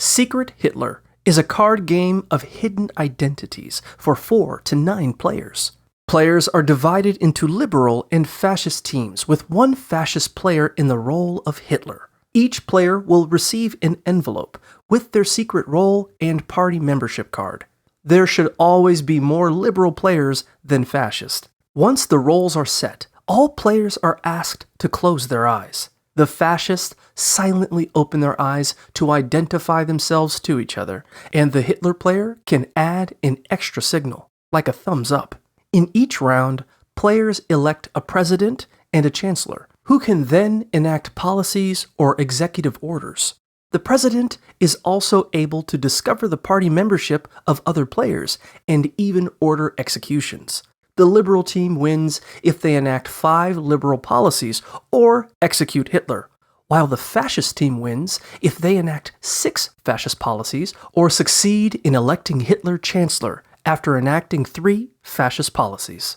Secret Hitler is a card game of hidden identities for 4 to 9 players. Players are divided into liberal and fascist teams with one fascist player in the role of Hitler. Each player will receive an envelope with their secret role and party membership card. There should always be more liberal players than fascist. Once the roles are set, all players are asked to close their eyes. The fascists silently open their eyes to identify themselves to each other, and the Hitler player can add an extra signal, like a thumbs up. In each round, players elect a president and a chancellor, who can then enact policies or executive orders. The president is also able to discover the party membership of other players and even order executions. The liberal team wins if they enact 5 liberal policies or execute Hitler, while the fascist team wins if they enact 6 fascist policies or succeed in electing Hitler chancellor after enacting 3 fascist policies.